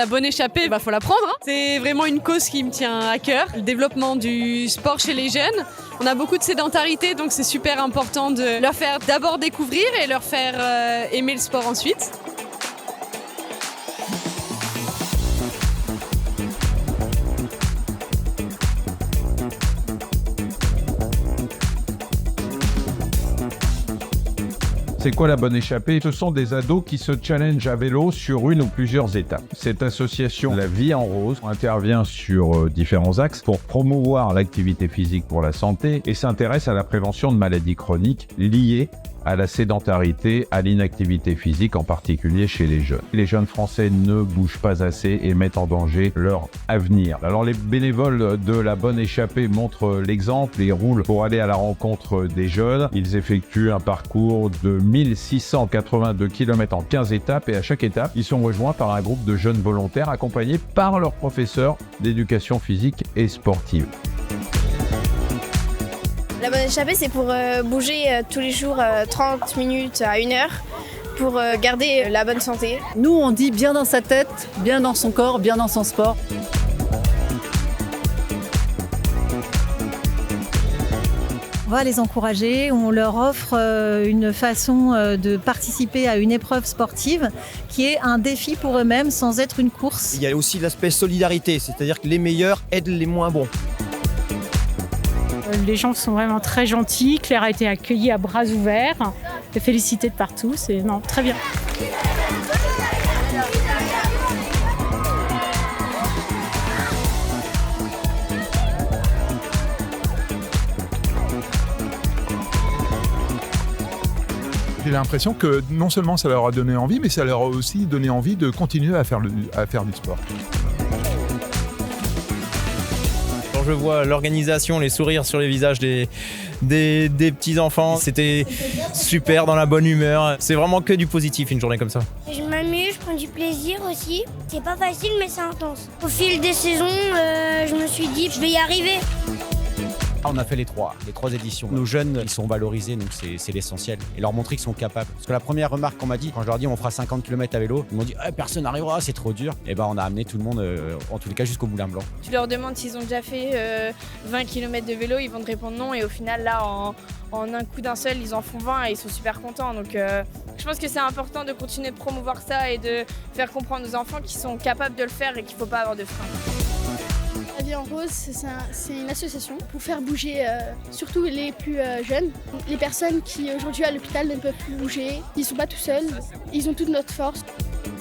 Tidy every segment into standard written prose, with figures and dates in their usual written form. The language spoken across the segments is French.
La bonne échappée, faut la prendre. C'est vraiment une cause qui me tient à cœur. Le développement du sport chez les jeunes. On a beaucoup de sédentarité, donc c'est super important de leur faire d'abord découvrir et leur faire aimer le sport ensuite. C'est quoi la bonne échappée? Ce sont des ados qui se challengent à vélo sur une ou plusieurs étapes. Cette association La Vie en Rose intervient sur différents axes pour promouvoir l'activité physique pour la santé et s'intéresse à la prévention de maladies chroniques liées à la sédentarité, à l'inactivité physique, en particulier chez les jeunes. Les jeunes Français ne bougent pas assez et mettent en danger leur avenir. Alors les bénévoles de la bonne échappée montrent l'exemple et roulent pour aller à la rencontre des jeunes. Ils effectuent un parcours de 1682 km en 15 étapes et à chaque étape, ils sont rejoints par un groupe de jeunes volontaires accompagnés par leurs professeurs d'éducation physique et sportive. La bonne échappée, c'est pour bouger tous les jours 30 minutes à 1 heure pour garder la bonne santé. Nous, on dit bien dans sa tête, bien dans son corps, bien dans son sport. On va les encourager, on leur offre une façon de participer à une épreuve sportive qui est un défi pour eux-mêmes sans être une course. Il y a aussi l'aspect solidarité, c'est-à-dire que les meilleurs aident les moins bons. Les gens sont vraiment très gentils. Claire a été accueillie à bras ouverts, félicitée de partout. C'est très bien. J'ai l'impression que non seulement ça leur a donné envie, mais ça leur a aussi donné envie de continuer à faire du sport. Quand je vois l'organisation, les sourires sur les visages des petits-enfants, c'était super, dans la bonne humeur. C'est vraiment que du positif une journée comme ça. Je m'amuse, je prends du plaisir aussi. C'est pas facile, mais c'est intense. Au fil des saisons, je me suis dit, je vais y arriver. On a fait les trois éditions. Nos jeunes, ils sont valorisés, donc c'est l'essentiel. Et leur montrer qu'ils sont capables. Parce que la première remarque qu'on m'a dit, quand je leur dis on fera 50 km à vélo, ils m'ont dit personne n'arrivera, c'est trop dur. Et on a amené tout le monde, en tous les cas, jusqu'au Moulin Blanc. Tu leur demandes s'ils ont déjà fait 20 km de vélo, ils vont te répondre non. Et au final, là, en un coup d'un seul, ils en font 20 et ils sont super contents. Donc je pense que c'est important de continuer de promouvoir ça et de faire comprendre aux enfants qu'ils sont capables de le faire et qu'il ne faut pas avoir de frein. La Vie en Rose, c'est une association pour faire bouger surtout les plus jeunes. Les personnes qui aujourd'hui à l'hôpital ne peuvent plus bouger, ils ne sont pas tout seuls, ils ont toute notre force.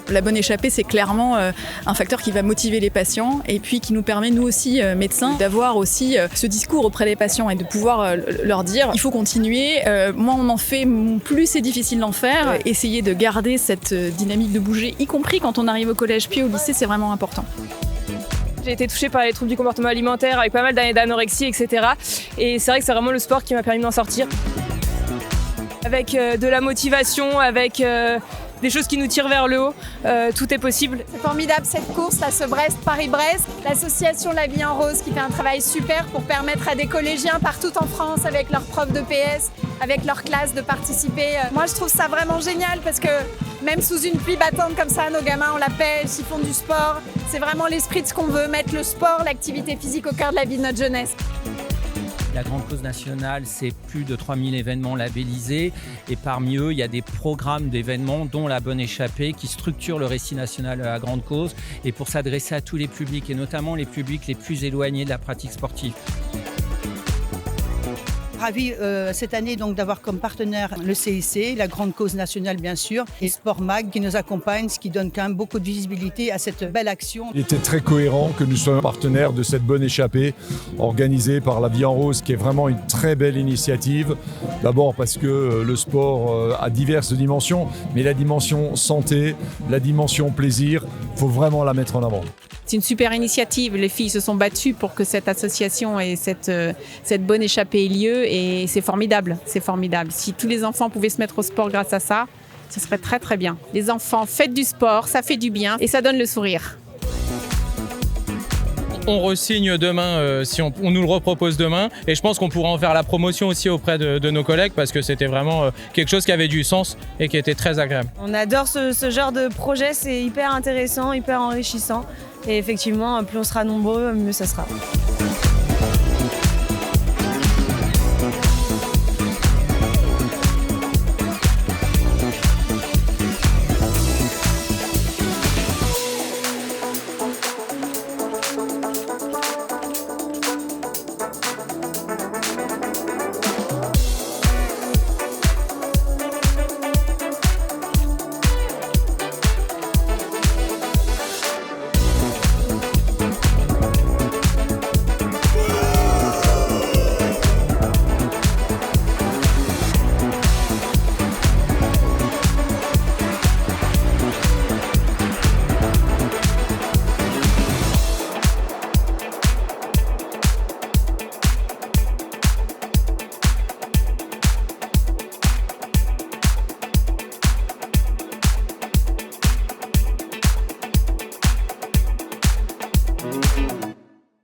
La bonne échappée, c'est clairement un facteur qui va motiver les patients et puis qui nous permet, nous aussi, médecins, d'avoir aussi ce discours auprès des patients et de pouvoir leur dire il faut continuer, moins on en fait, plus c'est difficile d'en faire. Essayer de garder cette dynamique de bouger, y compris quand on arrive au collège puis au lycée, c'est vraiment important. J'ai été touchée par les troubles du comportement alimentaire avec pas mal d'années d'anorexie, etc. Et c'est vrai que c'est vraiment le sport qui m'a permis d'en sortir. Avec de la motivation, avec des choses qui nous tirent vers le haut, tout est possible. C'est formidable cette course, là, ce Brest-Paris-Brest. L'association La Vie en Rose qui fait un travail super pour permettre à des collégiens partout en France, avec leurs profs de PS, avec leurs classes, de participer. Moi, je trouve ça vraiment génial parce que même sous une pluie battante comme ça, nos gamins, on l'appelle, s'ils font du sport. C'est vraiment l'esprit de ce qu'on veut, mettre le sport, l'activité physique au cœur de la vie de notre jeunesse. La grande cause nationale, c'est plus de 3000 événements labellisés et parmi eux, il y a des programmes d'événements dont la bonne échappée qui structure le récit national à la grande cause et pour s'adresser à tous les publics et notamment les publics les plus éloignés de la pratique sportive. Ravi cette année donc d'avoir comme partenaire le CIC, la grande cause nationale bien sûr, et Sport Mag qui nous accompagne, ce qui donne quand même beaucoup de visibilité à cette belle action. Il était très cohérent que nous soyons partenaires de cette bonne échappée organisée par La Vie en Rose, qui est vraiment une très belle initiative. D'abord parce que le sport a diverses dimensions, mais la dimension santé, la dimension plaisir, il faut vraiment la mettre en avant. C'est une super initiative. Les filles se sont battues pour que cette association et cette bonne échappée ait lieu et c'est formidable, c'est formidable. Si tous les enfants pouvaient se mettre au sport grâce à ça, ce serait très très bien. Les enfants, faites du sport, ça fait du bien et ça donne le sourire. on re-signe demain si on nous le repropose demain. Et je pense qu'on pourra en faire la promotion aussi auprès de nos collègues parce que c'était vraiment quelque chose qui avait du sens et qui était très agréable. On adore ce genre de projet, c'est hyper intéressant, hyper enrichissant. Et effectivement, plus on sera nombreux, mieux ça sera. Thank you.